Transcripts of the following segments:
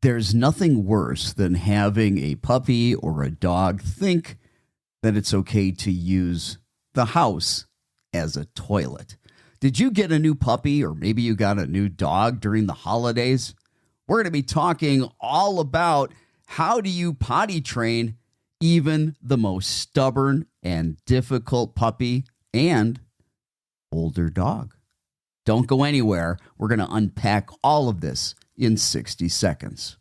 There's nothing worse than having a puppy or a dog think that it's okay to use the house as a toilet. Did you get a new puppy or maybe you got a new dog during the holidays? We're going to be talking all about how do you potty train even the most stubborn and difficult puppy and older dog. Don't go anywhere. We're going to unpack all of this in 60 seconds.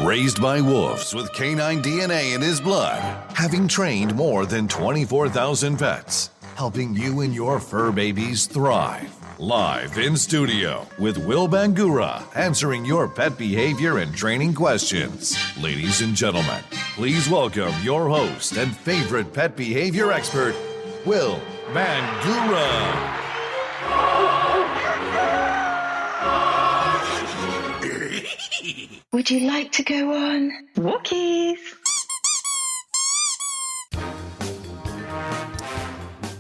Raised by wolves with canine DNA in his blood, having trained more than 24,000 pets, helping you and your fur babies thrive. Live in studio with Will Bangura, answering your pet behavior and training questions. Ladies and gentlemen, please welcome your host and favorite pet behavior expert, Will Bangura. Would you like to go on walkies?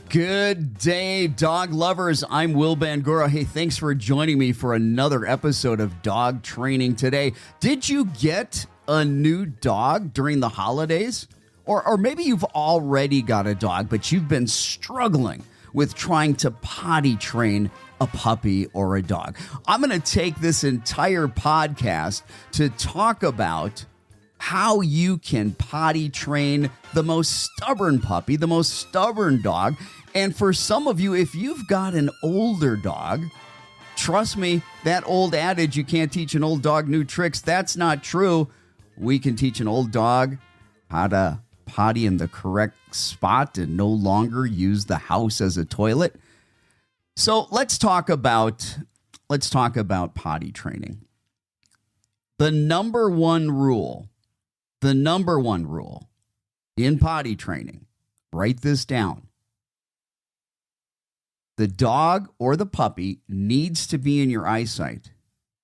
Good day, dog lovers. I'm Will Bangura. Hey, thanks for joining me for another episode of Dog Training today. Did you get a new dog during the holidays? Or maybe you've already got a dog, but you've been struggling with trying to potty train a puppy or a dog. I'm going to take this entire podcast to talk about how you can potty train the most stubborn puppy, the most stubborn dog. And for some of you, if you've got an older dog, trust me, that old adage, you can't teach an old dog new tricks, that's not true. We can teach an old dog how to potty in the correct spot and no longer use the house as a toilet. So let's talk about potty training. The number one rule in potty training, write this down. The dog or the puppy needs to be in your eyesight.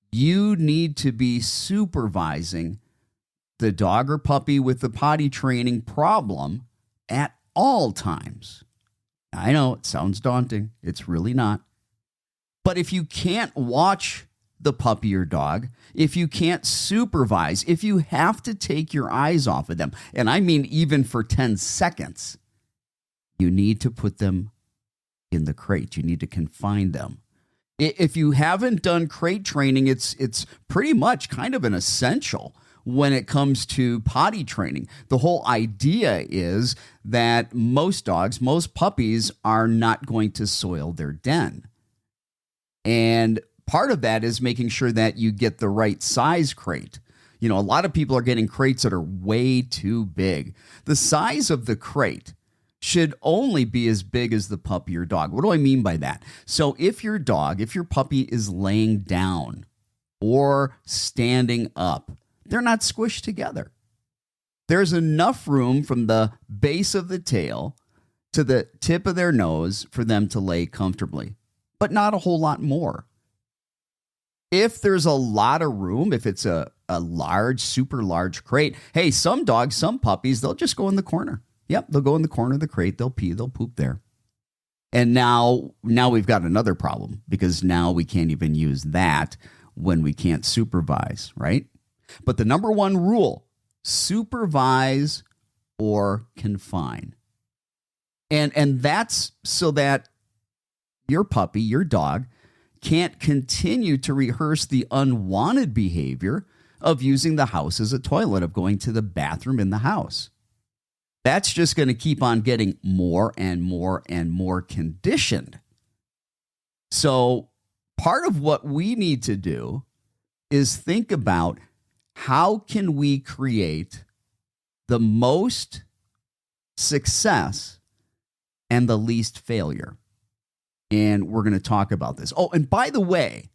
You need to be supervising the dog or puppy with the potty training problem at all times. I know it sounds daunting. It's really not. But if you can't watch the puppy or dog, if you can't supervise, if you have to take your eyes off of them, and I mean even for 10 seconds, you need to put them in the crate. You need to confine them. If you haven't done crate training, it's pretty much kind of an essential when it comes to potty training. The whole idea is that most dogs, most puppies are not going to soil their den. And part of that is making sure that you get the right size crate. You know, a lot of people are getting crates that are way too big. The size of the crate should only be as big as the puppy or dog. What do I mean by that? So if your puppy is laying down or standing up, they're not squished together. There's enough room from the base of the tail to the tip of their nose for them to lay comfortably, but not a whole lot more. If there's a lot of room, if it's a large, super large crate, hey, some dogs, some puppies, they'll just go in the corner. Yep, they'll go in the corner of the crate, they'll pee, they'll poop there. And now we've got another problem because now we can't even use that when we can't supervise, right? But the number one rule, supervise or confine. And that's so that your puppy, your dog, can't continue to rehearse the unwanted behavior of using the house as a toilet, of going to the bathroom in the house. That's just going to keep on getting more and more and more conditioned. So part of what we need to do is think about how can we create the most success and the least failure. And we're going to talk about this. Oh, and by the way,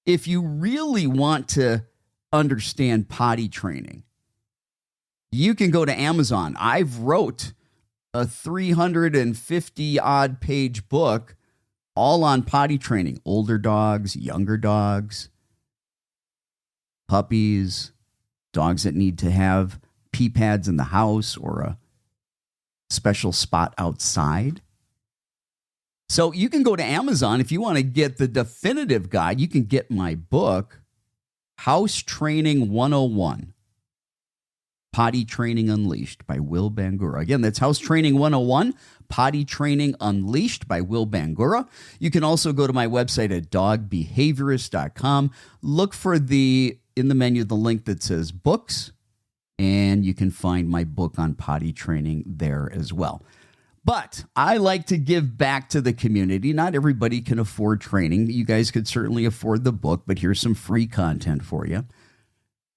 if you really want to understand potty training, you can go to Amazon. I've wrote a 350 odd page book all on potty training. Older dogs, younger dogs, puppies, dogs that need to have pee pads in the house or a special spot outside. So you can go to Amazon if you want to get the definitive guide. You can get my book, House Training 101. Potty Training Unleashed by Will Bangura. Again, that's House Training 101, Potty Training Unleashed by Will Bangura. You can also go to my website at dogbehaviorist.com. Look for in the menu, the link that says books, and you can find my book on potty training there as well. But I like to give back to the community. Not everybody can afford training. You guys could certainly afford the book, but here's some free content for you.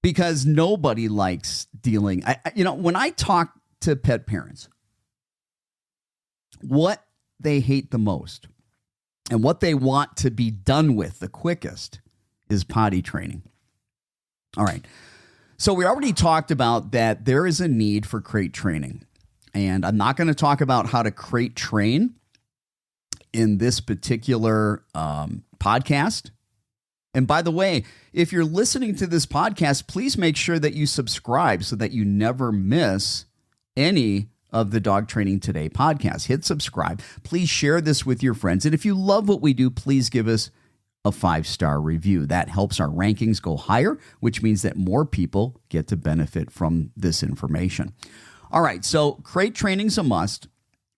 Because nobody likes dealing. When I talk to pet parents, what they hate the most and what they want to be done with the quickest is potty training. All right. So we already talked about that there is a need for crate training. And I'm not going to talk about how to crate train in this particular podcast. And by the way, if you're listening to this podcast, please make sure that you subscribe so that you never miss any of the Dog Training Today podcast. Hit subscribe. Please share this with your friends. And if you love what we do, please give us a 5-star review. That helps our rankings go higher, which means that more people get to benefit from this information. All right, so crate training's a must.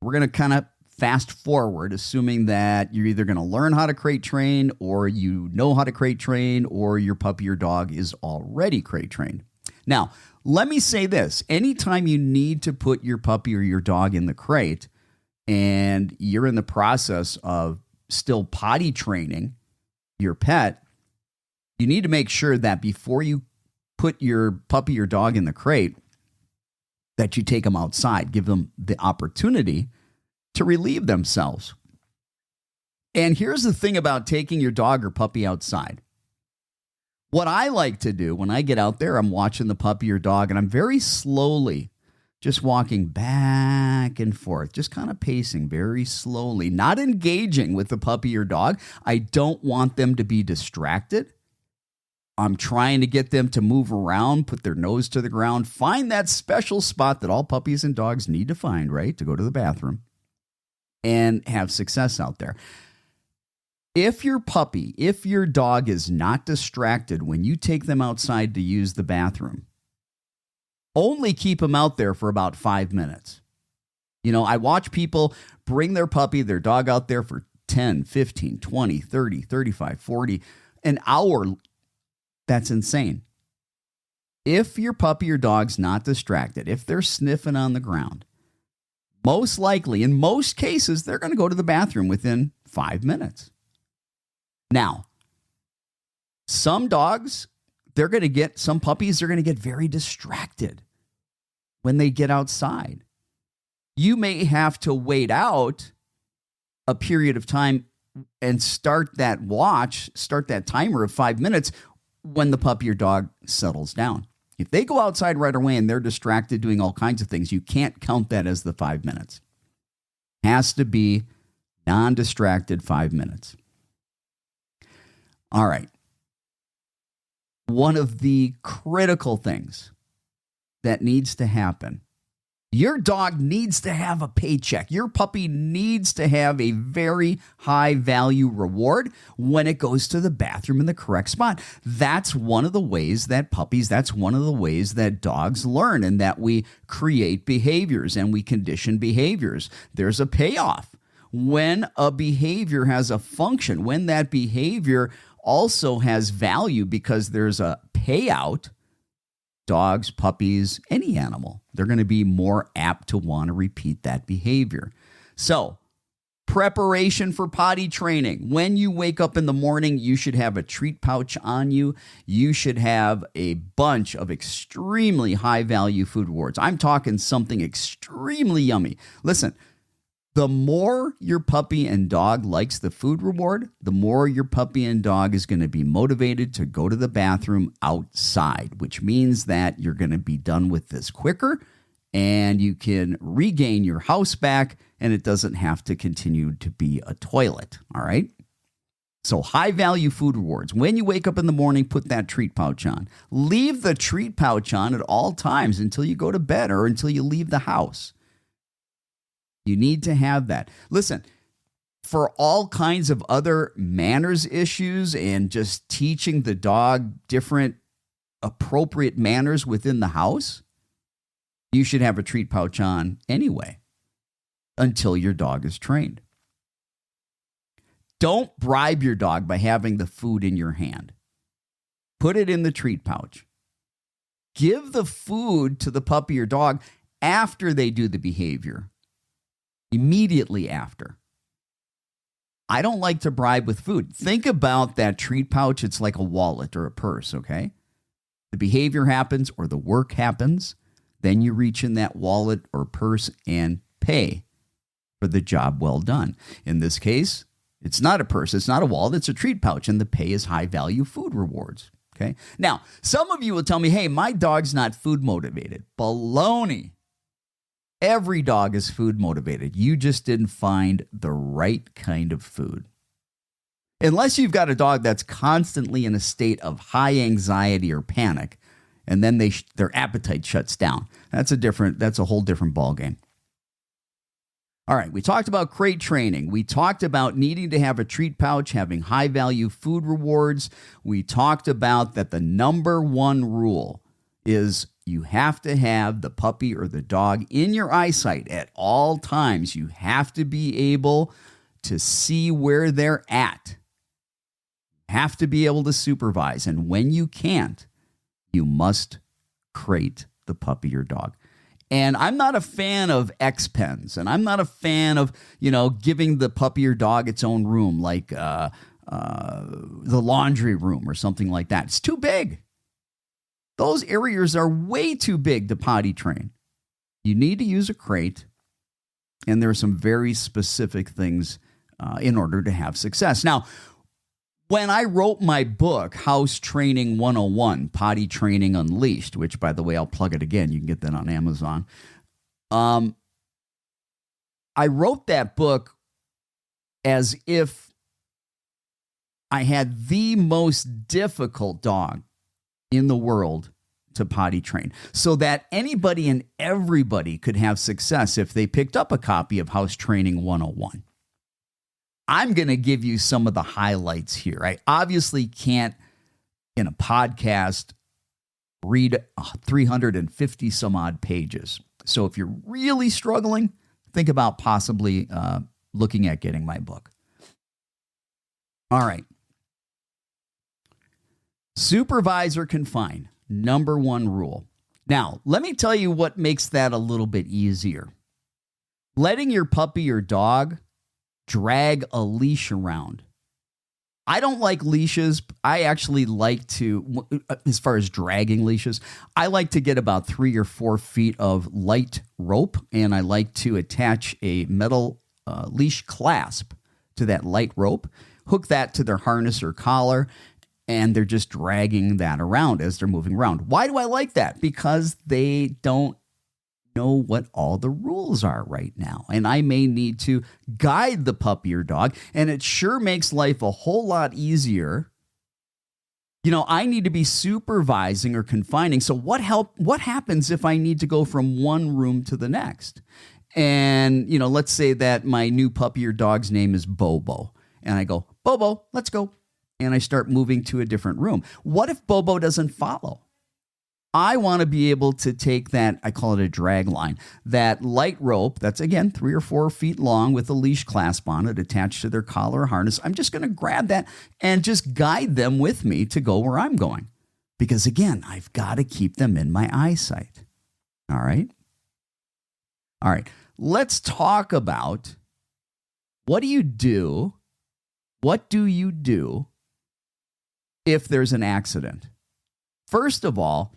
We're going to kind of fast forward, assuming that you're either going to learn how to crate train or you know how to crate train or your puppy or dog is already crate trained. Now, let me say this. Anytime you need to put your puppy or your dog in the crate and you're in the process of still potty training your pet, you need to make sure that before you put your puppy or dog in the crate, that you take them outside, give them the opportunity to relieve themselves. And here's the thing about taking your dog or puppy outside. What I like to do when I get out there, I'm watching the puppy or dog, and I'm very slowly just walking back and forth, just kind of pacing very slowly, not engaging with the puppy or dog. I don't want them to be distracted. I'm trying to get them to move around, put their nose to the ground, find that special spot that all puppies and dogs need to find, right? To go to the bathroom and have success out there. If your puppy, if your dog is not distracted when you take them outside to use the bathroom, only keep them out there for about 5 minutes. I watch people bring their puppy, their dog out there for 10, 15, 20, 30, 35, 40, an hour. That's insane. If your puppy or dog's not distracted, if they're sniffing on the ground, most likely, in most cases, they're going to go to the bathroom within 5 minutes. Now, some puppies, they're going to get very distracted when they get outside. You may have to wait out a period of time and start that timer of 5 minutes when the puppy or dog settles down. If they go outside right away and they're distracted doing all kinds of things, you can't count that as the 5 minutes. Has to be non-distracted 5 minutes. All right. One of the critical things that needs to happen, your dog needs to have a paycheck. Your puppy needs to have a very high value reward when it goes to the bathroom in the correct spot. That's one of the ways that dogs learn and that we create behaviors and we condition behaviors. There's a payoff. When a behavior has a function, when that behavior also has value because there's a payout, dogs, puppies, any animal, they're going to be more apt to want to repeat that behavior. So, preparation for potty training. When you wake up in the morning, you should have a treat pouch on you. You should have a bunch of extremely high-value food rewards. I'm talking something extremely yummy. Listen, the more your puppy and dog likes the food reward, the more your puppy and dog is going to be motivated to go to the bathroom outside, which means that you're going to be done with this quicker and you can regain your house back and it doesn't have to continue to be a toilet. All right. So high value food rewards. When you wake up in the morning, put that treat pouch on. Leave the treat pouch on at all times until you go to bed or until you leave the house. You need to have that. Listen, for all kinds of other manners issues and just teaching the dog different appropriate manners within the house, you should have a treat pouch on anyway until your dog is trained. Don't bribe your dog by having the food in your hand. Put it in the treat pouch. Give the food to the puppy or dog after they do the behavior, immediately after. I don't like to bribe with food. Think about that treat pouch. It's like a wallet or a purse, okay? The behavior happens or the work happens. Then you reach in that wallet or purse and pay for the job well done. In this case, it's not a purse, it's not a wallet, it's a treat pouch, and the pay is high-value food rewards, okay? Now, some of you will tell me, hey, my dog's not food motivated. Baloney. Every dog is food motivated. You just didn't find the right kind of food. Unless you've got a dog that's constantly in a state of high anxiety or panic, and then their appetite shuts down. That's a whole different ballgame. All right, we talked about crate training. We talked about needing to have a treat pouch, having high-value food rewards. We talked about that the number one rule is you have to have the puppy or the dog in your eyesight at all times. You have to be able to see where they're at. You have to be able to supervise. And when you can't, you must crate the puppy or dog. And I'm not a fan of X pens, and I'm not a fan of, giving the puppy or dog its own room, like the laundry room or something like that. It's too big. Those areas are way too big to potty train. You need to use a crate, and there are some very specific things in order to have success. Now, when I wrote my book, House Training 101, Potty Training Unleashed, which, by the way, I'll plug it again. You can get that on Amazon. I wrote that book as if I had the most difficult dog in the world to potty train, so that anybody and everybody could have success if they picked up a copy of House Training 101. I'm going to give you some of the highlights here. I obviously can't, in a podcast, read 350 some odd pages. So if you're really struggling, think about possibly looking at getting my book. All right. Supervise or confine, number one rule. Now, let me tell you what makes that a little bit easier. Letting your puppy or dog drag a leash around. I don't like leashes. I actually like to, as far as dragging leashes, I like to get about 3 or 4 feet of light rope, and I like to attach a metal leash clasp to that light rope, hook that to their harness or collar, and they're just dragging that around as they're moving around. Why do I like that? Because they don't know what all the rules are right now. And I may need to guide the puppy or dog, and it sure makes life a whole lot easier. I need to be supervising or confining. So what happens if I need to go from one room to the next? And, let's say that my new puppy or dog's name is Bobo. And I go, Bobo, let's go. And I start moving to a different room. What if Bobo doesn't follow? I want to be able to take that, I call it a drag line, that light rope that's, again, 3 or 4 feet long with a leash clasp on it attached to their collar or harness. I'm just going to grab that and just guide them with me to go where I'm going. Because, again, I've got to keep them in my eyesight. All right? All right. Let's talk about what do you do if there's an accident? First of all,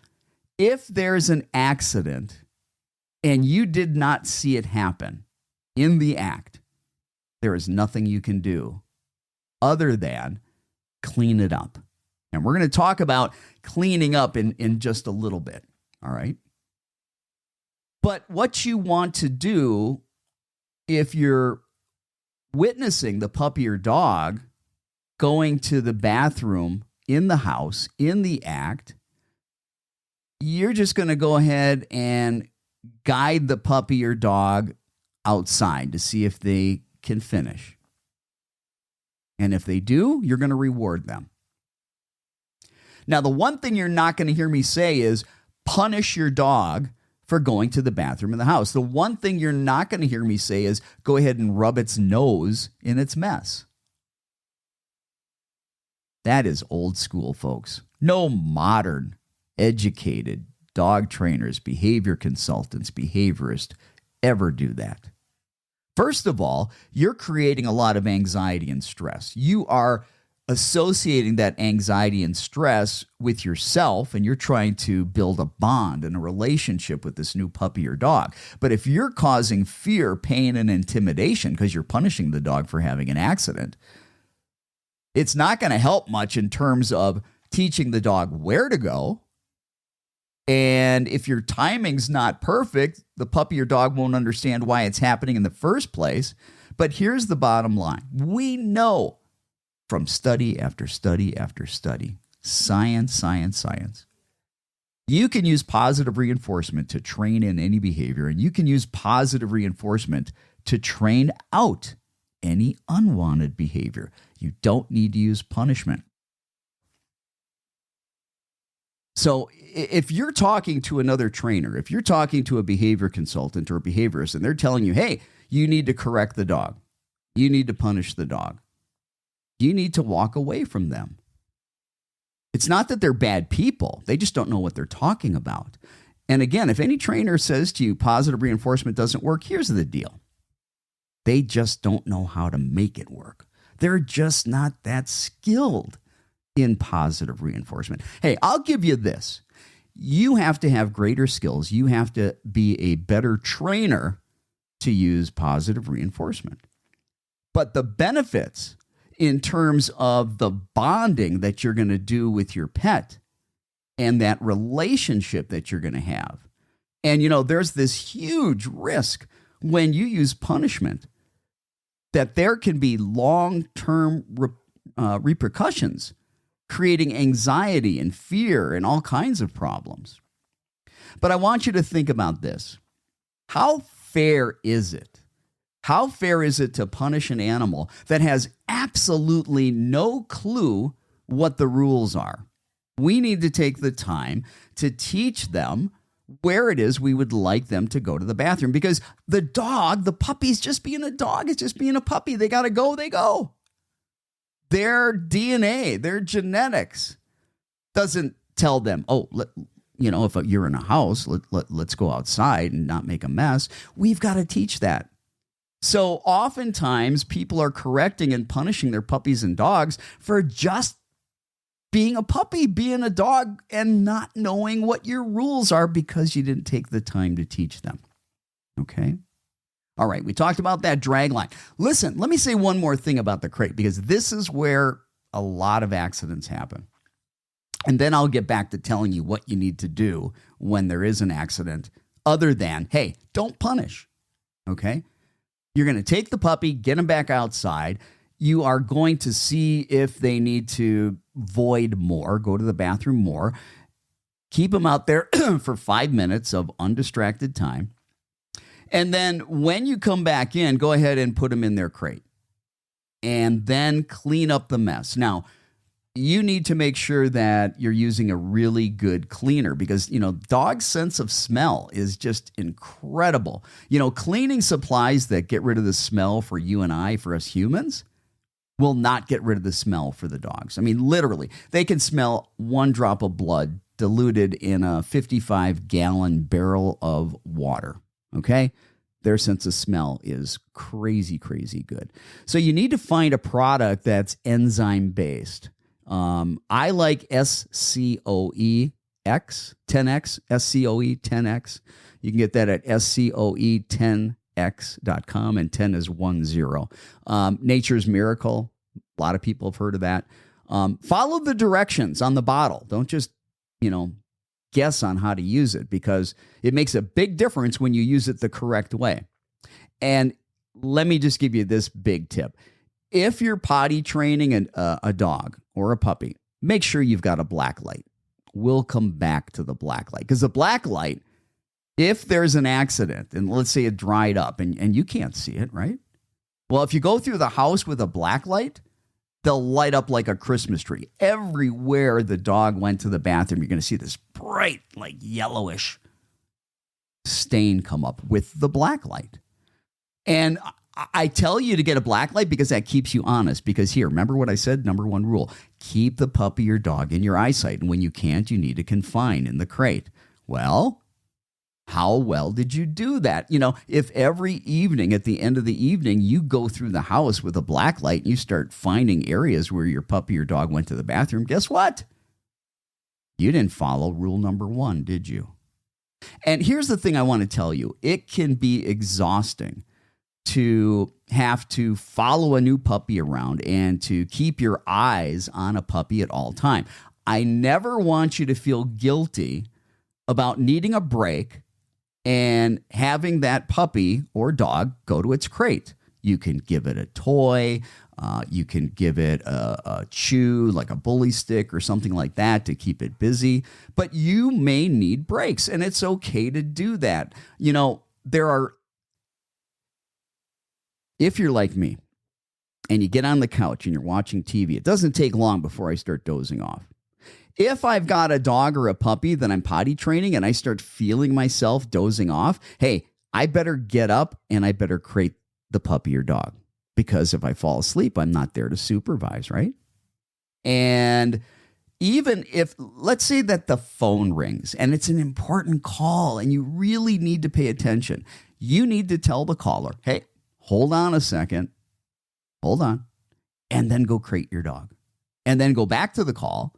if there's an accident and you did not see it happen in the act, there is nothing you can do other than clean it up. And we're going to talk about cleaning up in just a little bit, all right? But what you want to do if you're witnessing the puppy or dog going to the bathroom in the house, in the act, you're just going to go ahead and guide the puppy or dog outside to see if they can finish. And if they do, you're going to reward them. Now, the one thing you're not going to hear me say is punish your dog for going to the bathroom in the house. The one thing you're not going to hear me say is go ahead and rub its nose in its mess. That is old school, folks. No modern, educated dog trainers, behavior consultants, behaviorists ever do that. First of all, you're creating a lot of anxiety and stress. You are associating that anxiety and stress with yourself, and you're trying to build a bond and a relationship with this new puppy or dog. But if you're causing fear, pain, and intimidation because you're punishing the dog for having an accident, it's not going to help much in terms of teaching the dog where to go. And if your timing's not perfect, the puppy or dog won't understand why it's happening in the first place. But here's the bottom line. We know from study after study after study, science. You can use positive reinforcement to train in any behavior, and you can use positive reinforcement to train out any unwanted behavior. You don't need to use punishment. So if you're talking to another trainer, if you're talking to a behavior consultant or a behaviorist, and they're telling you, hey, you need to correct the dog, you need to punish the dog, you need to walk away from them. It's not that they're bad people. They just don't know what they're talking about. And again, if any trainer says to you positive reinforcement doesn't work, here's the deal. They just don't know how to make it work. They're just not that skilled in positive reinforcement. Hey, I'll give you this. You have to have greater skills. You have to be a better trainer to use positive reinforcement. But the benefits in terms of the bonding that you're going to do with your pet and that relationship that you're going to have. And, there's this huge risk when you use punishment that there can be long-term repercussions, creating anxiety and fear and all kinds of problems. But I want you to think about this. How fair is it? How fair is it to punish an animal that has absolutely no clue what the rules are? We need to take the time to teach them where it is we would like them to go to the bathroom, because the dog, the puppy's just being a dog. It's just being a puppy. They got to go. They go. Their DNA, their genetics doesn't tell them, if you're in a house, let's go outside and not make a mess. We've got to teach that. So oftentimes people are correcting and punishing their puppies and dogs for just being a puppy, being a dog, and not knowing what your rules are because you didn't take the time to teach them. Okay? All right, we talked about that drag line. Listen, let me say one more thing about the crate, because this is where a lot of accidents happen. And then I'll get back to telling you what you need to do when there is an accident, other than, hey, don't punish. Okay? You're going to take the puppy, get him back outside. You are going to see if they need to void more, go to the bathroom more. Keep them out there for 5 minutes of undistracted time. And then when you come back in, go ahead and put them in their crate. And then clean up the mess. Now, you need to make sure that you're using a really good cleaner, because, dog's sense of smell is just incredible. Cleaning supplies that get rid of the smell for you and I, for us humans, will not get rid of the smell for the dogs. I mean, literally, they can smell one drop of blood diluted in a 55-gallon barrel of water. Okay? Their sense of smell is crazy, crazy good. So you need to find a product that's enzyme-based. I like SCOE 10X, SCOE 10X. You can get that at SCOE10X.com, and 10 is 10. Nature's Miracle. A lot of people have heard of that. Follow the directions on the bottle. Don't just, guess on how to use it, because it makes a big difference when you use it the correct way. And let me just give you this big tip. If you're potty training a dog or a puppy, make sure you've got a black light. We'll come back to the black light, because the black light, if there's an accident and let's say it dried up and you can't see it, right? Well, if you go through the house with a black light, They'll light up like a Christmas tree. Everywhere the dog went to the bathroom, you're going to see this bright, like yellowish stain come up with the black light. And I tell you to get a black light because that keeps you honest. Because here, remember what I said? Number one rule, keep the puppy or dog in your eyesight. And when you can't, you need to confine in the crate. Well, how well did you do that? You know, if every evening at the end of the evening, you go through the house with a black light and you start finding areas where your puppy or dog went to the bathroom, guess what? You didn't follow rule number one, did you? And here's the thing I want to tell you. It can be exhausting to have to follow a new puppy around and to keep your eyes on a puppy at all time. I never want you to feel guilty about needing a break and having that puppy or dog go to its crate. You can give it a toy. You can give it a chew, like a bully stick or something like that to keep it busy. But you may need breaks, and it's okay to do that. You know, if you're like me and you get on the couch and you're watching TV, it doesn't take long before I start dozing off. If I've got a dog or a puppy that I'm potty training and I start feeling myself dozing off, hey, I better get up and I better crate the puppy or dog, because if I fall asleep, I'm not there to supervise, right? And even if, let's say that the phone rings and it's an important call and you really need to pay attention, you need to tell the caller, hey, hold on a second, hold on, and then go crate your dog. And then go back to the call.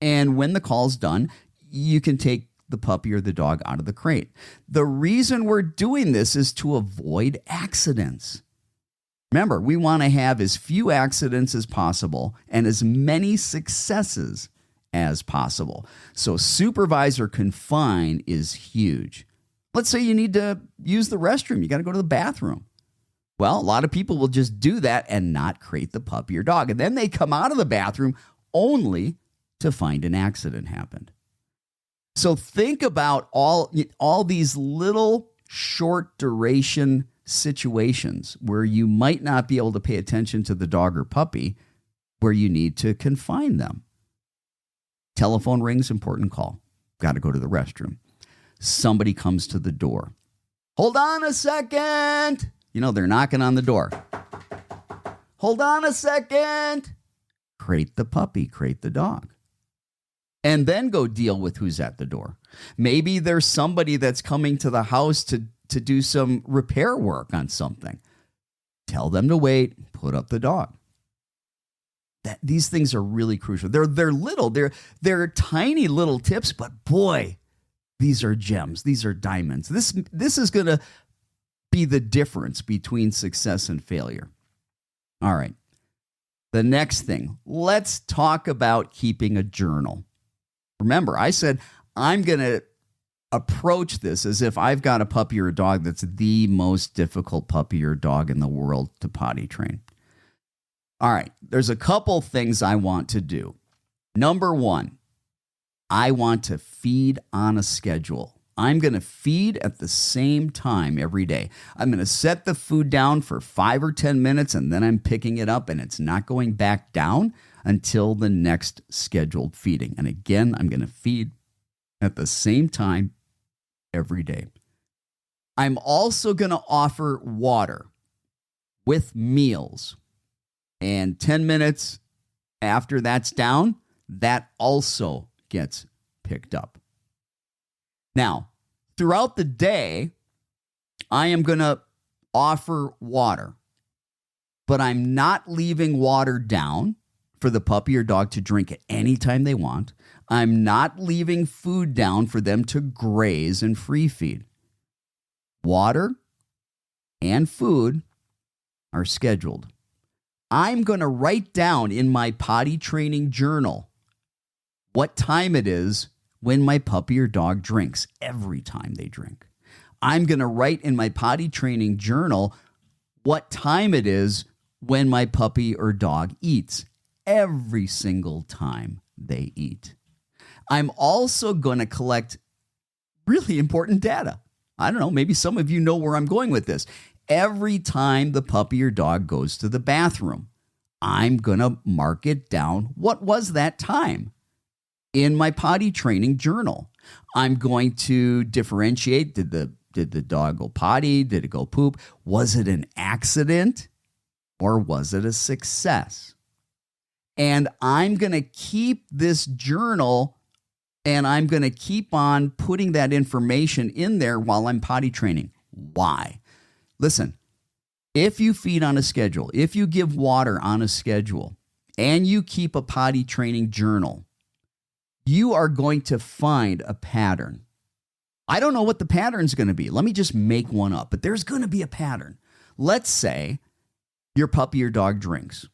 And when the call's done, you can take the puppy or the dog out of the crate. The reason we're doing this is to avoid accidents. Remember, we want to have as few accidents as possible and as many successes as possible. So supervise or confine is huge. Let's say you need to use the restroom. You got to go to the bathroom. Well, a lot of people will just do that and not crate the puppy or dog. And then they come out of the bathroom only to find an accident happened. So think about all these little short duration situations where you might not be able to pay attention to the dog or puppy, where you need to confine them. Telephone rings, important call. Got to go to the restroom. Somebody comes to the door. Hold on a second. You know, they're knocking on the door. Hold on a second. Crate the puppy, crate the dog. And then go deal with who's at the door. Maybe there's somebody that's coming to the house to do some repair work on something. Tell them to wait, put up the dog. These things are really crucial. They're little, they're tiny little tips, but boy, these are gems. These are diamonds. This is going to be the difference between success and failure. All right. The next thing, let's talk about keeping a journal. Remember, I said I'm going to approach this as if I've got a puppy or a dog that's the most difficult puppy or dog in the world to potty train. All right, there's a couple things I want to do. Number one, I want to feed on a schedule. I'm going to feed at the same time every day. I'm going to set the food down for 5 or 10 minutes, and then I'm picking it up, and it's not going back down until the next scheduled feeding. And again, I'm going to feed at the same time every day. I'm also going to offer water with meals. And 10 minutes after that's down, that also gets picked up. Now, throughout the day, I am going to offer water, but I'm not leaving water down for the puppy or dog to drink at any time they want. I'm not leaving food down for them to graze and free feed. Water and food are scheduled. I'm going to write down in my potty training journal what time it is when my puppy or dog drinks every time they drink. I'm going to write in my potty training journal what time it is when my puppy or dog eats every single time they eat. I'm also going to collect really important data. I don't know, maybe some of you know where I'm going with this. Every time the puppy or dog goes to the bathroom, I'm going to mark it down. What was that time in my potty training journal? I'm going to differentiate. Did the dog go potty? Did it go poop? Was it an accident or was it a success? And I'm going to keep this journal and I'm going to keep on putting that information in there while I'm potty training. Why? Listen, if you feed on a schedule, if you give water on a schedule, and you keep a potty training journal, you are going to find a pattern. I don't know what the pattern's going to be. Let me just make one up, but there's going to be a pattern. Let's say your puppy or dog drinks.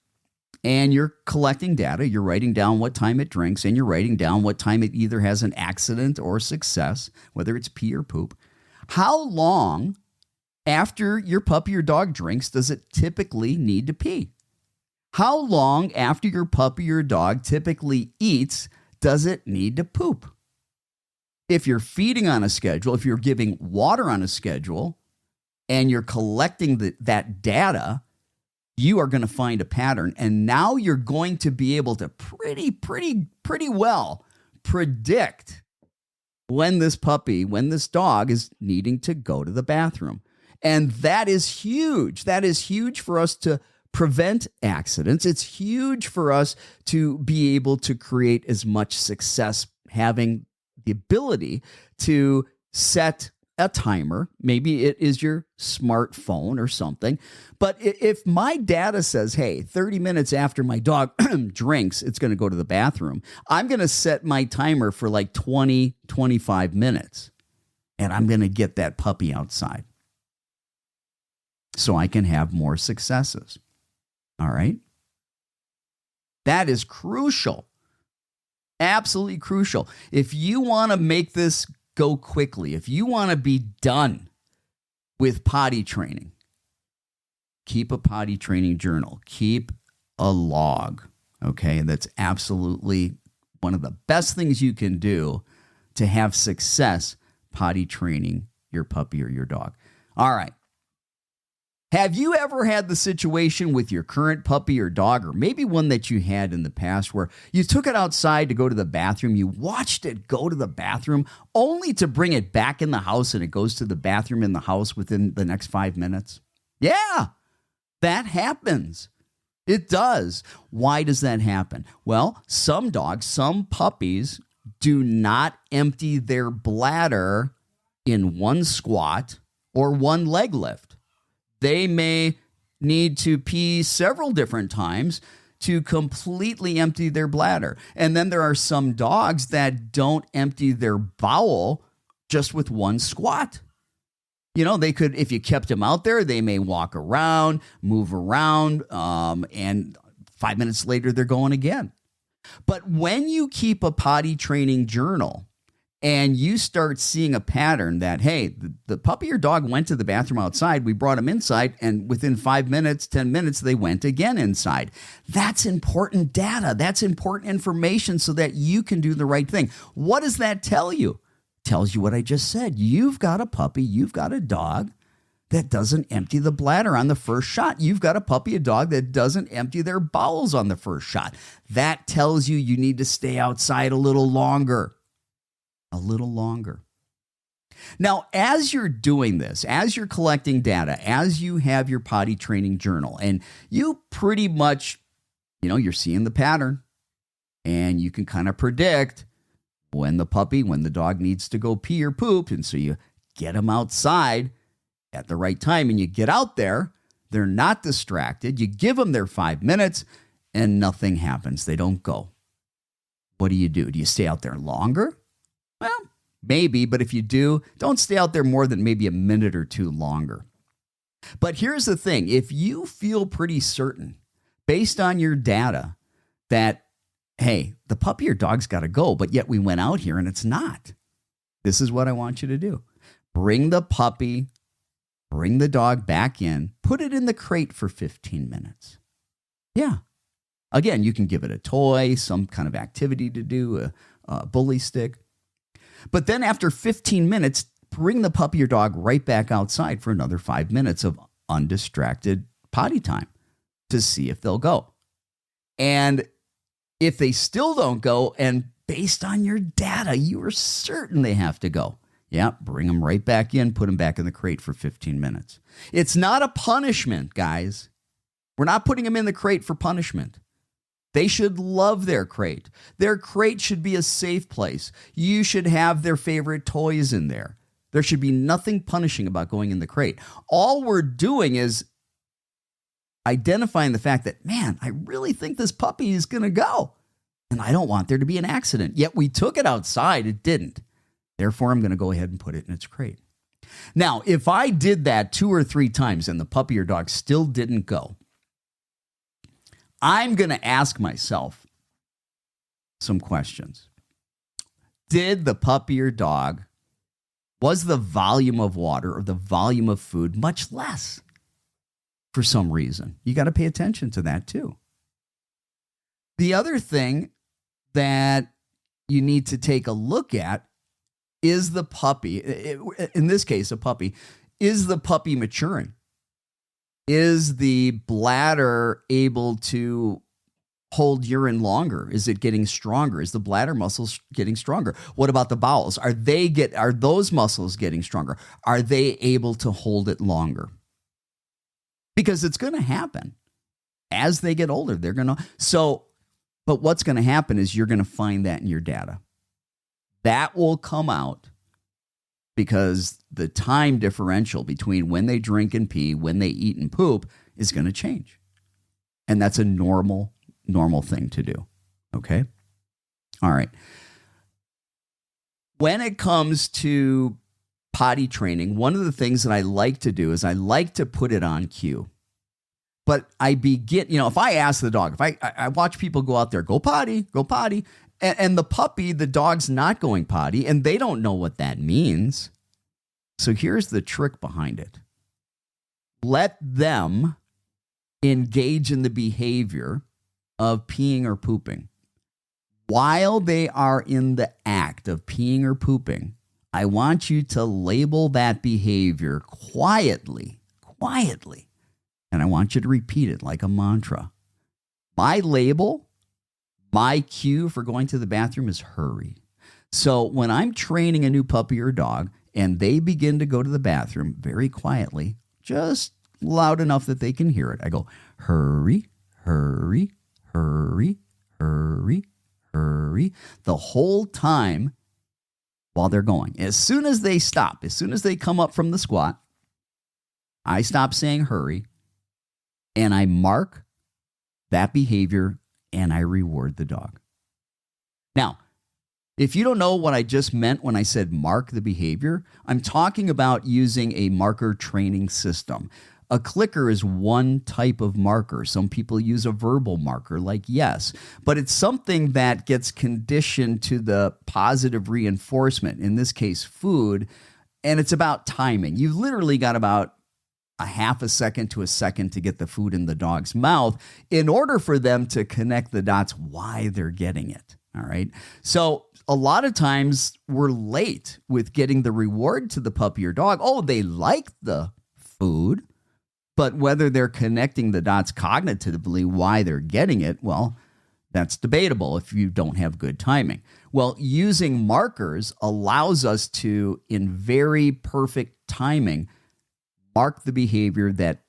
And you're collecting data, you're writing down what time it drinks, and you're writing down what time it either has an accident or success, whether it's pee or poop. How long after your puppy or dog drinks does it typically need to pee? How long after your puppy or dog typically eats does it need to poop? If you're feeding on a schedule, if you're giving water on a schedule, and you're collecting that data, you are going to find a pattern. And now you're going to be able to pretty well predict when this dog is needing to go to the bathroom. And that is huge. That is huge for us to prevent accidents. It's huge for us to be able to create as much success, having the ability to set a timer. Maybe it is your smartphone or something. But if my data says, hey, 30 minutes after my dog drinks, it's going to go to the bathroom, I'm going to set my timer for like 20, 25 minutes. And I'm going to get that puppy outside so I can have more successes. All right? That is crucial. Absolutely crucial. If you want to make this go quickly, if you want to be done with potty training, keep a potty training journal. Keep a log. Okay? And that's absolutely one of the best things you can do to have success potty training your puppy or your dog. All right. Have you ever had the situation with your current puppy or dog, or maybe one that you had in the past, where you took it outside to go to the bathroom, you watched it go to the bathroom, only to bring it back in the house and it goes to the bathroom in the house within the next 5 minutes? Yeah, that happens. It does. Why does that happen? Well, some dogs, some puppies do not empty their bladder in one squat or one leg lift. They may need to pee several different times to completely empty their bladder. And then there are some dogs that don't empty their bowel just with one squat. You know, they could, if you kept them out there, they may walk around, move around, and 5 minutes later, they're going again. But when you keep a potty training journal, and you start seeing a pattern that, hey, the puppy or dog went to the bathroom outside, we brought them inside, and within 5 minutes, 10 minutes, they went again inside. That's important data. That's important information so that you can do the right thing. What does that tell you? It tells you what I just said. You've got a puppy, you've got a dog that doesn't empty the bladder on the first shot. You've got a puppy, a dog that doesn't empty their bowels on the first shot. That tells you you need to stay outside a little longer. A little longer. Now, as you're doing this, as you're collecting data, as you have your potty training journal, and you pretty much, you're seeing the pattern, and you can kind of predict when the dog needs to go pee or poop, and so you get them outside at the right time, and you get out there, they're not distracted, you give them their 5 minutes, and nothing happens. They don't go. What do? Do you stay out there longer? Well, maybe, but if you do, don't stay out there more than maybe a minute or two longer. But here's the thing. If you feel pretty certain, based on your data, that, hey, the puppy or dog's got to go, but yet we went out here and it's not, this is what I want you to do. Bring the puppy, bring the dog back in, put it in the crate for 15 minutes. Yeah. Again, you can give it a toy, some kind of activity to do, a bully stick. But then after 15 minutes, bring the puppy or dog right back outside for another 5 minutes of undistracted potty time to see if they'll go. And if they still don't go, and based on your data, you are certain they have to go, yeah, bring them right back in, put them back in the crate for 15 minutes. It's not a punishment, guys. We're not putting them in the crate for punishment. They should love their crate. Their crate should be a safe place. You should have their favorite toys in there. There should be nothing punishing about going in the crate. All we're doing is identifying the fact that, man, I really think this puppy is going to go. And I don't want there to be an accident. Yet we took it outside. It didn't. Therefore, I'm going to go ahead and put it in its crate. Now, if I did that 2 or 3 times and the puppy or dog still didn't go, I'm going to ask myself some questions. Did the puppy or dog, was the volume of water or the volume of food much less for some reason? You got to pay attention to that too. The other thing that you need to take a look at is the puppy, in this case, a puppy, is the puppy maturing? Is the bladder able to hold urine longer? Is it getting stronger? Is the bladder muscles getting stronger? What about the bowels? Are those muscles getting stronger? Are they able to hold it longer? Because it's going to happen. As they get older, they're going to. But what's going to happen is you're going to find that in your data. That will come out because the time differential between when they drink and pee, when they eat and poop is going to change. And that's a normal thing to do. Okay? All right. When it comes to potty training, one of the things that I like to do is I like to put it on cue. But I begin, if I ask the dog, if I watch people go out there, go potty, and the puppy, the dog's not going potty, and they don't know what that means. So here's the trick behind it. Let them engage in the behavior of peeing or pooping. While they are in the act of peeing or pooping, I want you to label that behavior quietly. And I want you to repeat it like a mantra. My label, my cue for going to the bathroom is hurry. So when I'm training a new puppy or dog and they begin to go to the bathroom very quietly, just loud enough that they can hear it, I go, hurry, hurry, hurry, hurry, hurry, the whole time while they're going. As soon as they stop, as soon as they come up from the squat, I stop saying hurry. And I mark that behavior and I reward the dog. Now, if you don't know what I just meant when I said mark the behavior, I'm talking about using a marker training system. A clicker is one type of marker. Some people use a verbal marker like yes, but it's something that gets conditioned to the positive reinforcement, in this case, food, and it's about timing. You've literally got about a half a second to a second to get the food in the dog's mouth in order for them to connect the dots why they're getting it. All right. So a lot of times we're late with getting the reward to the puppy or dog. Oh, they like the food, but whether they're connecting the dots cognitively why they're getting it, well, that's debatable if you don't have good timing. Well, using markers allows us to, in very perfect timing, mark the behavior that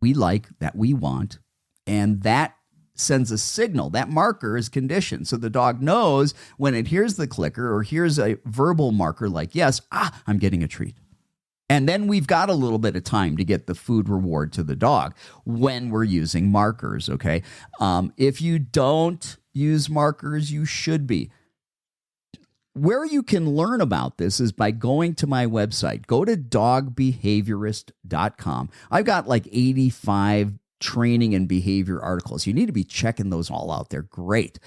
we like, that we want, and that sends a signal. That marker is conditioned. So the dog knows when it hears the clicker or hears a verbal marker like, yes, I'm getting a treat. And then we've got a little bit of time to get the food reward to the dog when we're using markers, okay? If you don't use markers, you should be. Where you can learn about this is by going to my website. Go to dogbehaviorist.com. I've got like 85 training and behavior articles. You need to be checking those all out. They're great.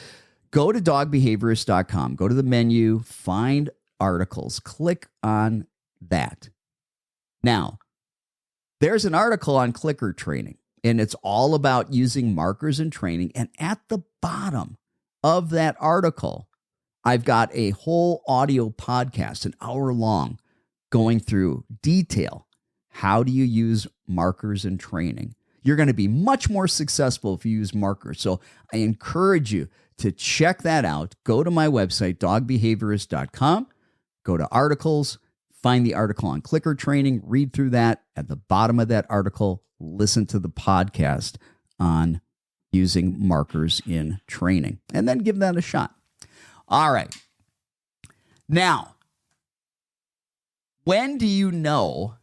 Go to dogbehaviorist.com. Go to the menu, find articles. Click on that. Now, there's an article on clicker training, and it's all about using markers in training. And at the bottom of that article, I've got a whole audio podcast, an hour long, going through detail. How do you use markers in training? You're going to be much more successful if you use markers. So I encourage you to check that out. Go to my website, dogbehaviorist.com, go to articles, find the article on clicker training, read through that. At the bottom of that article, listen to the podcast on using markers in training, and then give that a shot. All right. Now, when do you know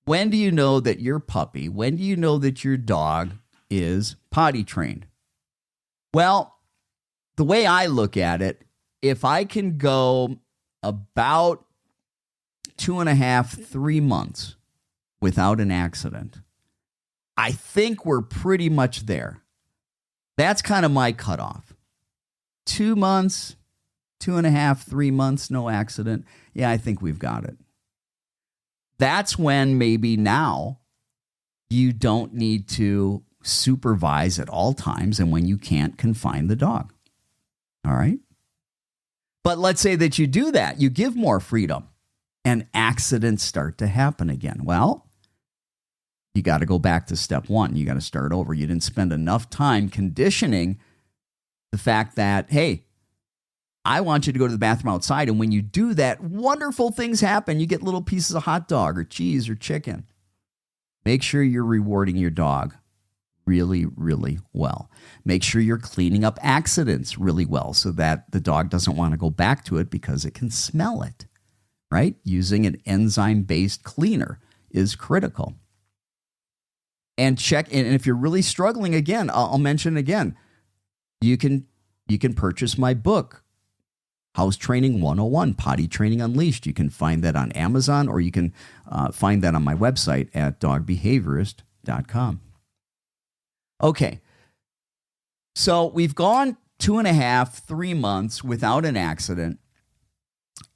that your puppy, when do you know that your dog is potty trained? Well, the way I look at it, if I can go about 2.5, 3 months without an accident, I think we're pretty much there. That's kind of my cutoff. 2 months, 2.5, 3 months, no accident. Yeah, I think we've got it. That's when maybe now you don't need to supervise at all times and when you can't confine the dog. All right? But let's say that you do that. You give more freedom and accidents start to happen again. Well, you got to go back to step one. You got to start over. You didn't spend enough time conditioning the fact that, hey, I want you to go to the bathroom outside. And when you do that, wonderful things happen. You get little pieces of hot dog or cheese or chicken. Make sure you're rewarding your dog really, really well. Make sure you're cleaning up accidents really well so that the dog doesn't want to go back to it because it can smell it, right? Using an enzyme-based cleaner is critical. And check, and if you're really struggling, again, I'll mention again, you can purchase my book, House Training 101, Potty Training Unleashed. You can find that on Amazon, or you can find that on my website at dogbehaviorist.com. Okay, so we've gone 2.5, 3 months without an accident,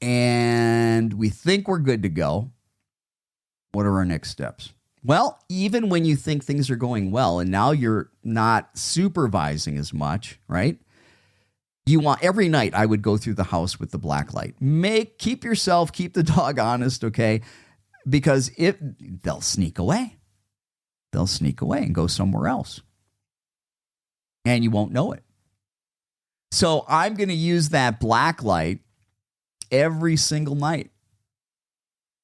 and we think we're good to go. What are our next steps? Well, even when you think things are going well and now you're not supervising as much, right? You want every night I would go through the house with the black light. Keep the dog honest, okay? Because they'll sneak away. They'll sneak away and go somewhere else. And you won't know it. So I'm going to use that black light every single night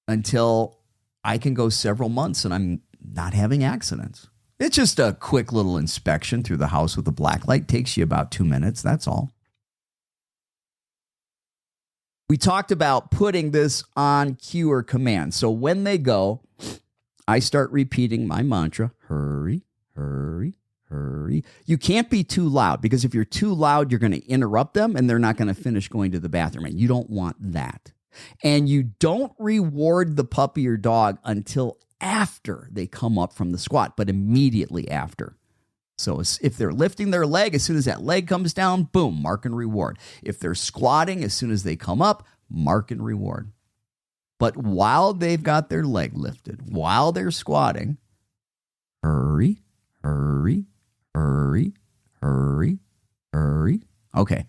until I can go several months and I'm not having accidents. It's just a quick little inspection through the house with the black light. Takes you about 2 minutes. That's all. We talked about putting this on cue or command. So when they go, I start repeating my mantra, hurry, hurry, hurry. You can't be too loud because if you're too loud, you're going to interrupt them and they're not going to finish going to the bathroom. And you don't want that. And you don't reward the puppy or dog until after they come up from the squat, but immediately after. So if they're lifting their leg, as soon as that leg comes down, boom, mark and reward. If they're squatting, as soon as they come up, mark and reward. But while they've got their leg lifted, while they're squatting, hurry, hurry, hurry, hurry, hurry. Okay.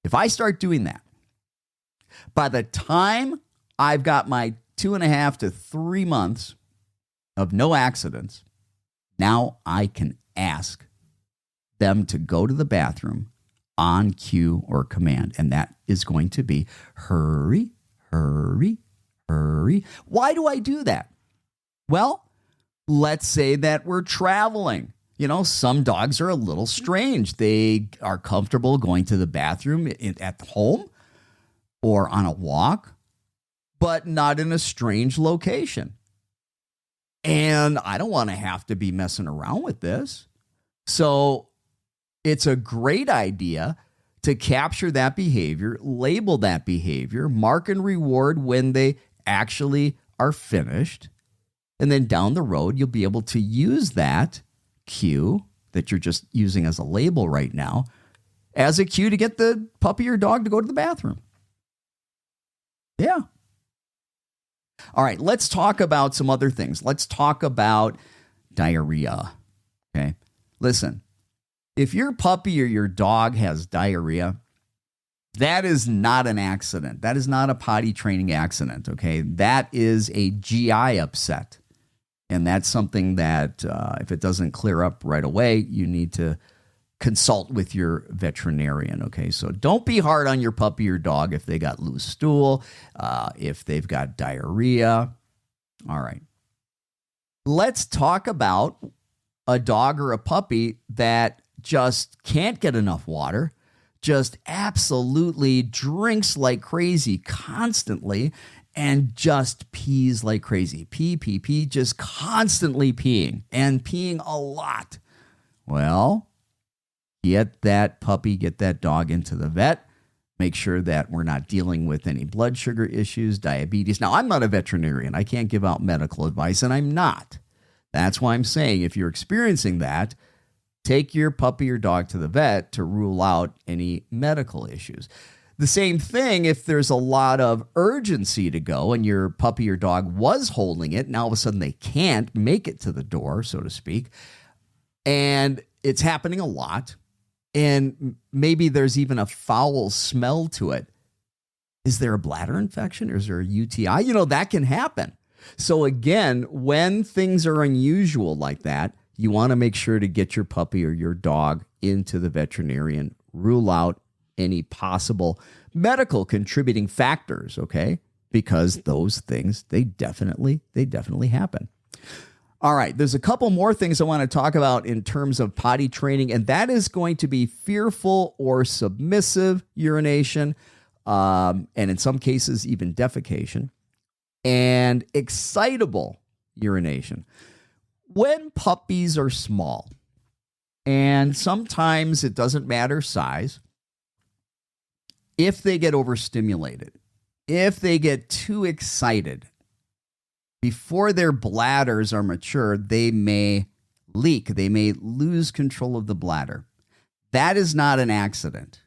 If I start doing that, by the time I've got my 2.5 to 3 months of no accidents, now I can ask them to go to the bathroom on cue or command. And that is going to be hurry, hurry, hurry. Why do I do that? Well, let's say that we're traveling. You know, some dogs are a little strange. They are comfortable going to the bathroom at home or on a walk, but not in a strange location. And I don't want to have to be messing around with this. So it's a great idea to capture that behavior, label that behavior, mark and reward when they actually are finished. And then down the road, you'll be able to use that cue that you're just using as a label right now as a cue to get the puppy or dog to go to the bathroom. Yeah. All right, let's talk about some other things. Let's talk about diarrhea. Okay. Listen, if your puppy or your dog has diarrhea, that is not an accident. That is not a potty training accident. Okay. That is a GI upset. And that's something that if it doesn't clear up right away, you need to consult with your veterinarian. Okay, so don't be hard on your puppy or dog if they got loose stool, if they've got diarrhea. All right. Let's talk about a dog or a puppy that just can't get enough water, just absolutely drinks like crazy constantly, and just pees like crazy. Pee, just constantly peeing and peeing a lot. Well, get that puppy, get that dog into the vet. Make sure that we're not dealing with any blood sugar issues, diabetes. Now, I'm not a veterinarian. I can't give out medical advice, and I'm not. That's why I'm saying if you're experiencing that, take your puppy or dog to the vet to rule out any medical issues. The same thing if there's a lot of urgency to go and your puppy or dog was holding it, and all of a sudden they can't make it to the door, so to speak, and it's happening a lot. And maybe there's even a foul smell to it. Is there a bladder infection or is there a UTI? That can happen. So again, when things are unusual like that, you want to make sure to get your puppy or your dog into the veterinarian, rule out any possible medical contributing factors, okay? Because those things, they definitely happen. All right, there's a couple more things I want to talk about in terms of potty training, and that is going to be fearful or submissive urination, and in some cases, even defecation, and excitable urination. When puppies are small, and sometimes it doesn't matter size, if they get overstimulated, if they get too excited, before their bladders are mature, they may leak. They may lose control of the bladder. That is not an accident.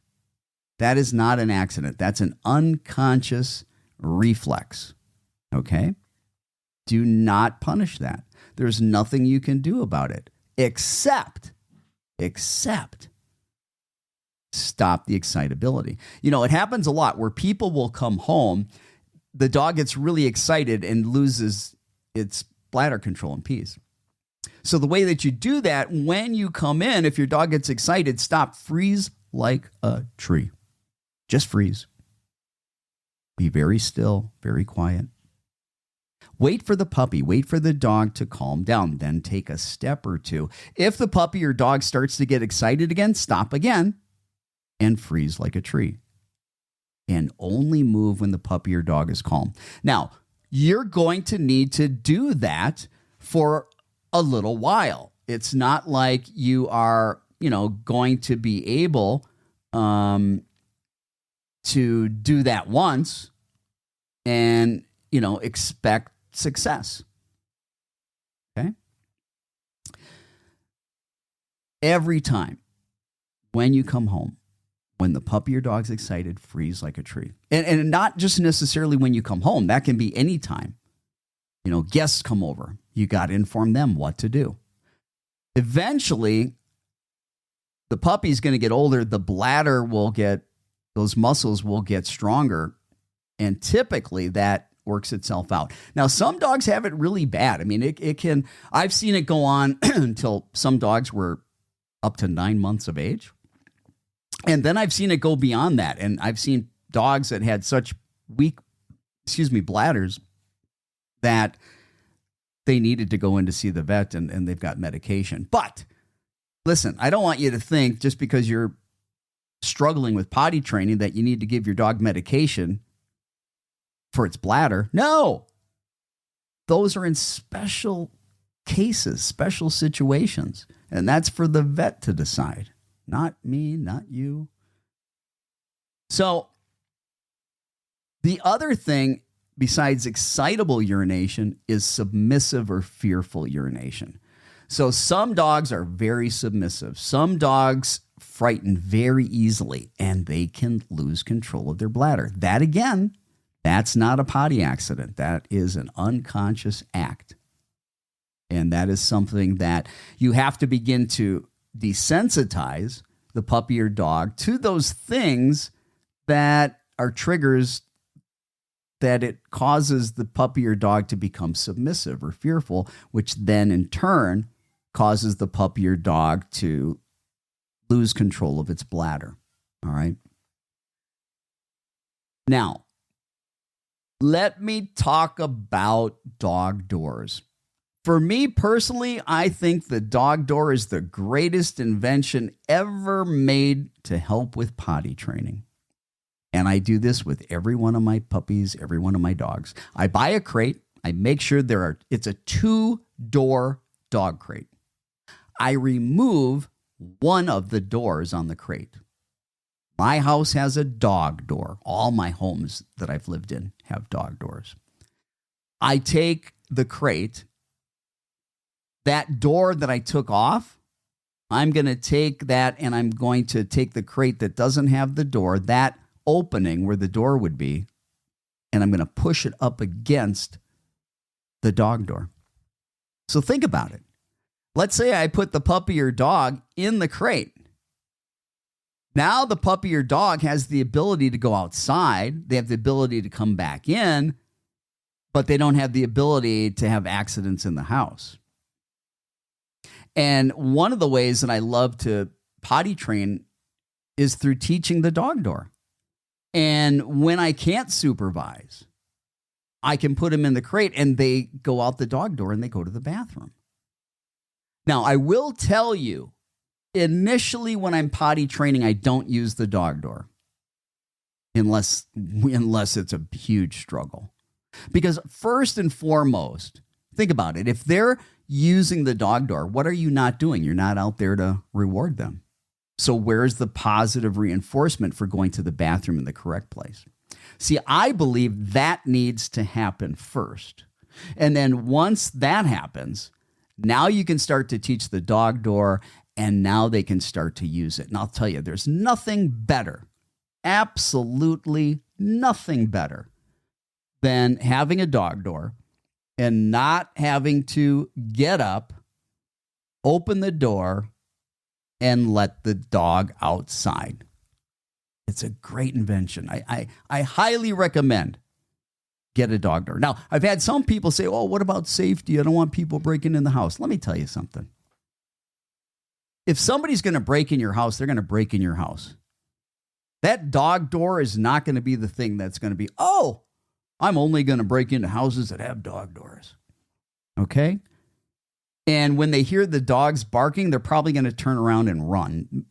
That's an unconscious reflex. Okay? Do not punish that. There's nothing you can do about it except stop the excitability. It happens a lot where people will come home, the dog gets really excited and loses its bladder control and pees. So the way that you do that, when you come in, if your dog gets excited, stop, freeze like a tree. Just freeze. Be very still, very quiet. Wait for the puppy, wait for the dog to calm down, then take a step or two. If the puppy or dog starts to get excited again, stop again and freeze like a tree. And only move when the puppy or dog is calm. Now, you're going to need to do that for a little while. It's not like you are, going to be able to do that once and, expect success. Okay? Every time when you come home, when the puppy or dog's excited, freeze like a tree. And not just necessarily when you come home. That can be any time. Guests come over. You got to inform them what to do. Eventually, the puppy's going to get older. The bladder those muscles will get stronger. And typically that works itself out. Now, some dogs have it really bad. I mean, it can, I've seen it go on until some dogs were up to 9 months of age. And then I've seen it go beyond that. And I've seen dogs that had such weak, bladders that they needed to go in to see the vet and they've got medication. But listen, I don't want you to think just because you're struggling with potty training that you need to give your dog medication for its bladder. No, those are in special cases, special situations. And that's for the vet to decide. Not me, not you. So the other thing besides excitable urination is submissive or fearful urination. So some dogs are very submissive. Some dogs frighten very easily and they can lose control of their bladder. That again, that's not a potty accident. That is an unconscious act. And that is something that you have to begin to desensitize the puppy or dog to those things that are triggers that it causes the puppy or dog to become submissive or fearful, which then in turn causes the puppy or dog to lose control of its bladder. All right. Now, let me talk about dog doors. For me personally, I think the dog door is the greatest invention ever made to help with potty training. And I do this with every one of my puppies, every one of my dogs. I buy a crate. I make sure it's a 2-door dog crate. I remove one of the doors on the crate. My house has a dog door. All my homes that I've lived in have dog doors. I take the crate. That door that I took off, I'm going to take that and I'm going to take the crate that doesn't have the door, that opening where the door would be, and I'm going to push it up against the dog door. So think about it. Let's say I put the puppy or dog in the crate. Now the puppy or dog has the ability to go outside. They have the ability to come back in, but they don't have the ability to have accidents in the house. And one of the ways that I love to potty train is through teaching the dog door. And when I can't supervise, I can put them in the crate and they go out the dog door and they go to the bathroom. Now, I will tell you, initially when I'm potty training, I don't use the dog door unless it's a huge struggle. Because first and foremost, think about it. If they're using the dog door, what are you not doing? You're not out there to reward them. So where's the positive reinforcement for going to the bathroom in the correct place? See, I believe that needs to happen first. And then once that happens, now you can start to teach the dog door, and now they can start to use it. And I'll tell you, there's nothing better, absolutely nothing better than having a dog door and not having to get up, open the door, and let the dog outside. It's a great invention. I highly recommend get a dog door. Now, I've had some people say, oh, what about safety? I don't want people breaking in the house. Let me tell you something. If somebody's going to break in your house, they're going to break in your house. That dog door is not going to be the thing that's going to be, oh, I'm only going to break into houses that have dog doors. Okay? And when they hear the dogs barking, they're probably going to turn around and run.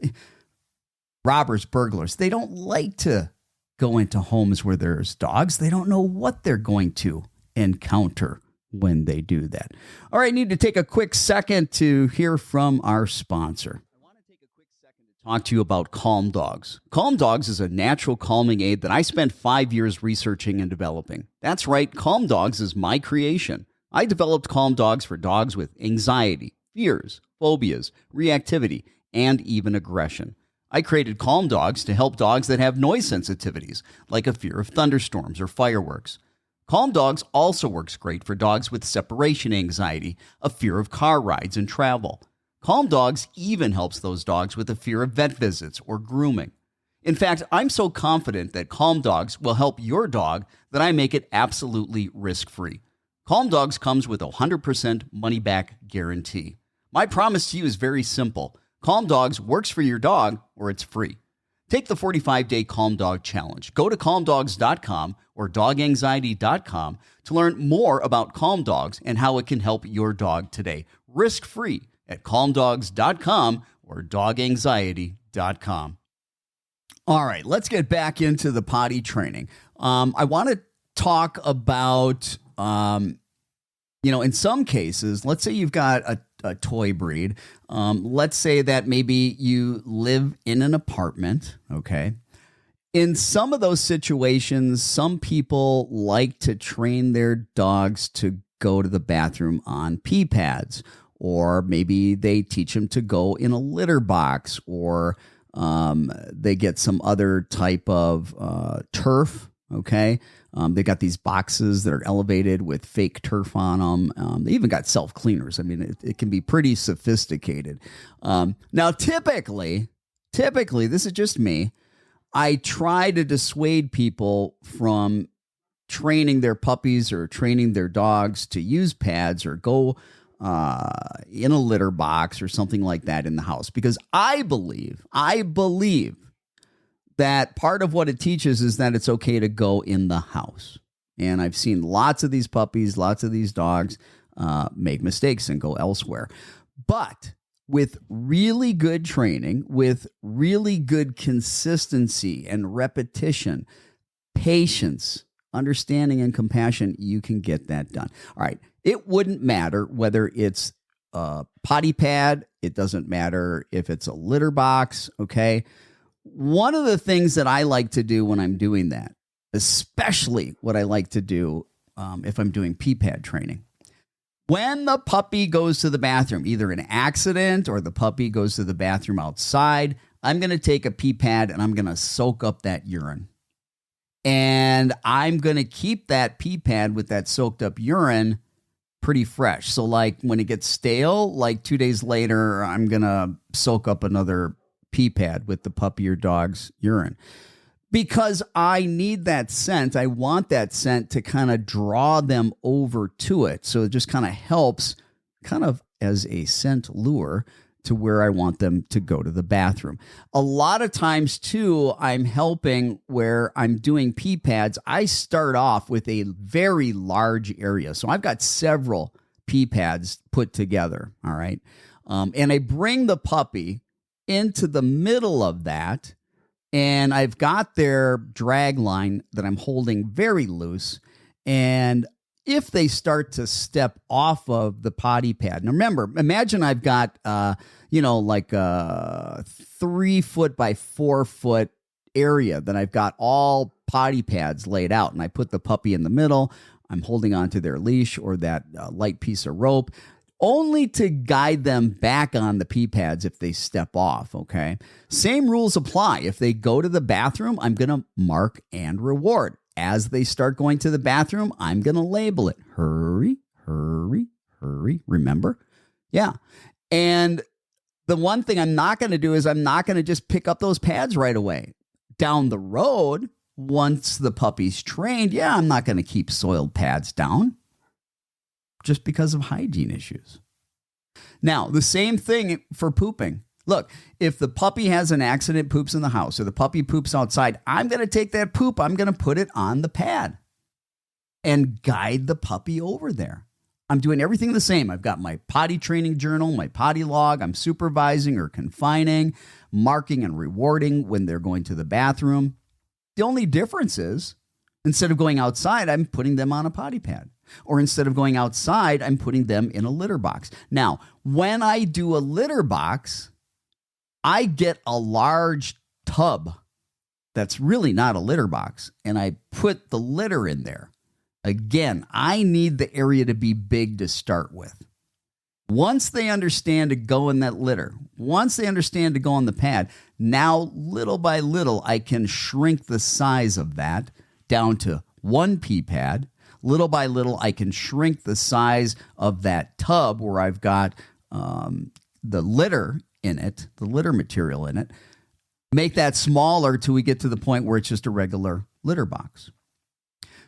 Robbers, burglars, they don't like to go into homes where there's dogs. They don't know what they're going to encounter when they do that. All right, need to take a quick second to hear from our sponsor. I want to take a quick second to talk to you about Calm Dogs. Calm Dogs is a natural calming aid that I spent 5 years researching and developing. That's right, Calm Dogs is my creation. I developed Calm Dogs for dogs with anxiety, fears, phobias, reactivity, and even aggression. I created Calm Dogs to help dogs that have noise sensitivities, like a fear of thunderstorms or fireworks. Calm Dogs also works great for dogs with separation anxiety, a fear of car rides and travel. Calm Dogs even helps those dogs with a fear of vet visits or grooming. In fact, I'm so confident that Calm Dogs will help your dog that I make it absolutely risk-free. Calm Dogs comes with a 100% money-back guarantee. My promise to you is very simple. Calm Dogs works for your dog or it's free. Take the 45-day Calm Dog Challenge. Go to calmdogs.com or doganxiety.com to learn more about Calm Dogs and how it can help your dog today. Risk-free at calmdogs.com or doganxiety.com. All right, let's get back into the potty training. I want to talk about, in some cases, let's say you've got a toy breed. Let's say that maybe you live in an apartment, okay? In some of those situations, some people like to train their dogs to go to the bathroom on pee pads, or maybe they teach them to go in a litter box, or they get some other type of turf, okay? They got these boxes that are elevated with fake turf on them. They even got self-cleaners. I mean, it can be pretty sophisticated. Now, typically, this is just me, I try to dissuade people from training their puppies or training their dogs to use pads or go in a litter box or something like that in the house. Because I believe that part of what it teaches is that it's okay to go in the house. And I've seen lots of these puppies, lots of these dogs make mistakes and go elsewhere. But with really good training, with really good consistency and repetition, patience, understanding, and compassion, you can get that done. All right. It wouldn't matter whether it's a potty pad. It doesn't matter if it's a litter box. Okay. One of the things that I like to do when I'm doing that, especially what I like to do if I'm doing pee pad training, when the puppy goes to the bathroom, either an accident or the puppy goes to the bathroom outside, I'm going to take a pee pad and I'm going to soak up that urine. And I'm going to keep that pee pad with that soaked up urine pretty fresh. So like when it gets stale, like 2 days later, I'm going to soak up another pee pad with the puppy or dog's urine. Because I need that scent. I want that scent to kind of draw them over to it. So it just kind of helps kind of as a scent lure to where I want them to go to the bathroom. A lot of times too, I'm helping where I'm doing pee pads. I start off with a very large area. So I've got several pee pads put together. All right. And I bring the puppy into the middle of that. And I've got their drag line that I'm holding very loose. And if they start to step off of the potty pad, now remember, imagine I've got, like a 3 foot by 4 foot area that I've got all potty pads laid out. And I put the puppy in the middle. I'm holding onto their leash or that light piece of rope, only to guide them back on the pee pads if they step off, okay? Same rules apply. If they go to the bathroom, I'm going to mark and reward. As they start going to the bathroom, I'm going to label it. Hurry, hurry, hurry. Remember? Yeah. And the one thing I'm not going to do is I'm not going to just pick up those pads right away. Down the road, once the puppy's trained, yeah, I'm not going to keep soiled pads down, just because of hygiene issues. Now, the same thing for pooping. Look, if the puppy has an accident, poops in the house, or the puppy poops outside, I'm going to take that poop, I'm going to put it on the pad and guide the puppy over there. I'm doing everything the same. I've got my potty training journal, my potty log. I'm supervising or confining, marking and rewarding when they're going to the bathroom. The only difference is instead of going outside, I'm putting them on a potty pad. Or instead of going outside, I'm putting them in a litter box. Now, when I do a litter box, I get a large tub that's really not a litter box, and I put the litter in there. Again, I need the area to be big to start with. Once they understand to go in that litter, once they understand to go on the pad, now little by little, I can shrink the size of that down to one pee pad. Little by little, I can shrink the size of that tub where I've got the litter in it, the litter material in it, make that smaller till we get to the point where it's just a regular litter box.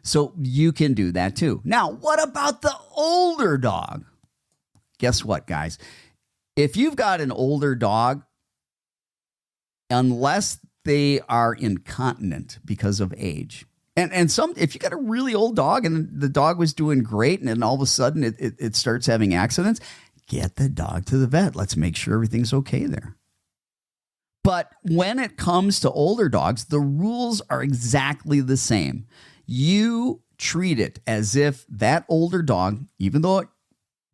So you can do that too. Now, what about the older dog? Guess what, guys? If you've got an older dog, unless they are incontinent because of age, and some, if you got a really old dog and the dog was doing great and then all of a sudden it starts having accidents, get the dog to the vet. Let's make sure everything's okay there. But when it comes to older dogs, the rules are exactly the same. You treat it as if that older dog, even though it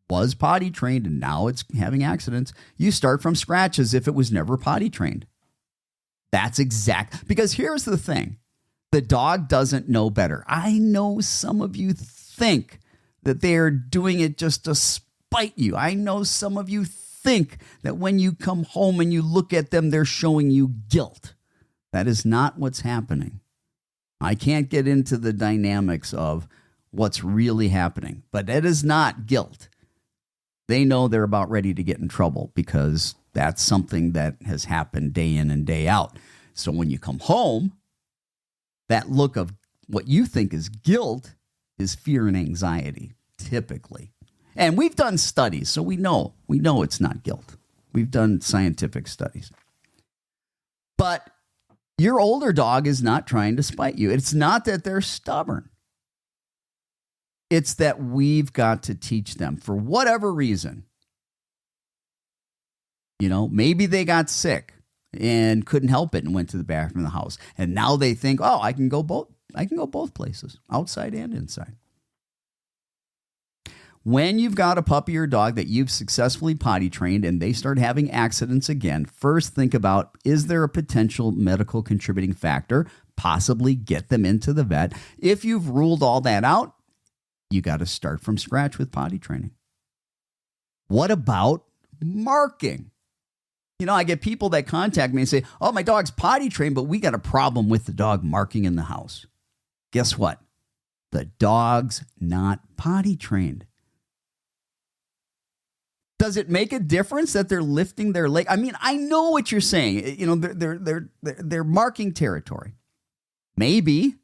was potty trained and now it's having accidents, you start from scratch as if it was never potty trained. That's exact. Because here's the thing. The dog doesn't know better. I know some of you think that they're doing it just to spite you. I know some of you think that when you come home and you look at them, they're showing you guilt. That is not what's happening. I can't get into the dynamics of what's really happening, but it is not guilt. They know they're about ready to get in trouble because that's something that has happened day in and day out. So when you come home, that look of What you think is guilt is fear and anxiety, typically. And we've done studies, so we know it's not guilt. We've done scientific studies. But your older dog is not trying to spite you. It's not that they're stubborn. It's that we've got to teach them for whatever reason. Maybe they got sick and couldn't help it and went to the bathroom in the house. And now they think, oh, I can go both places, outside and inside. When you've got a puppy or dog that you've successfully potty trained and they start having accidents again, first think about, is there a potential medical contributing factor? Possibly get them into the vet. If you've ruled all that out, you got to start from scratch with potty training. What about marking? I get people that contact me and say, oh, my dog's potty trained, but we got a problem with the dog marking in the house. Guess what? The dog's not potty trained. Does it make a difference that they're lifting their leg? I mean, I know what you're saying. They're marking territory. Maybe.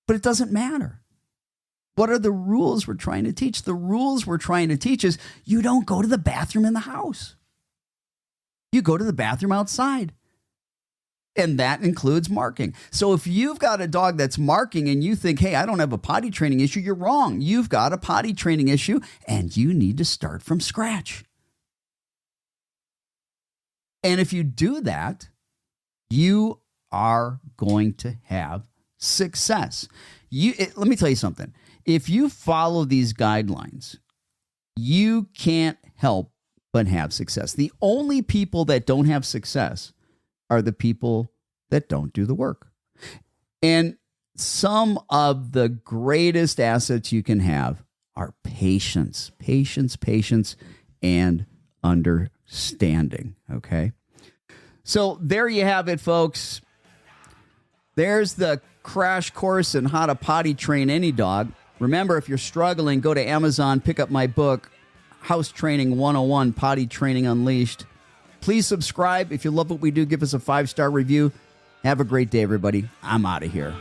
But it doesn't matter. What are the rules we're trying to teach? The rules we're trying to teach is you don't go to the bathroom in the house. You go to the bathroom outside. And that includes marking. So if you've got a dog that's marking and you think, hey, I don't have a potty training issue, you're wrong. You've got a potty training issue and you need to start from scratch. And if you do that, you are going to have success. Let me tell you something. If you follow these guidelines, you can't help but have success. The only people that don't have success are the people that don't do the work. And some of the greatest assets you can have are patience, and understanding. Okay. So there you have it, folks. There's the crash course in how to potty train any dog. Remember, if you're struggling, go to Amazon, pick up my book, House Training 101, Potty Training Unleashed. Please subscribe. If you love what we do, give us a 5-star review. Have a great day, everybody. I'm out of here.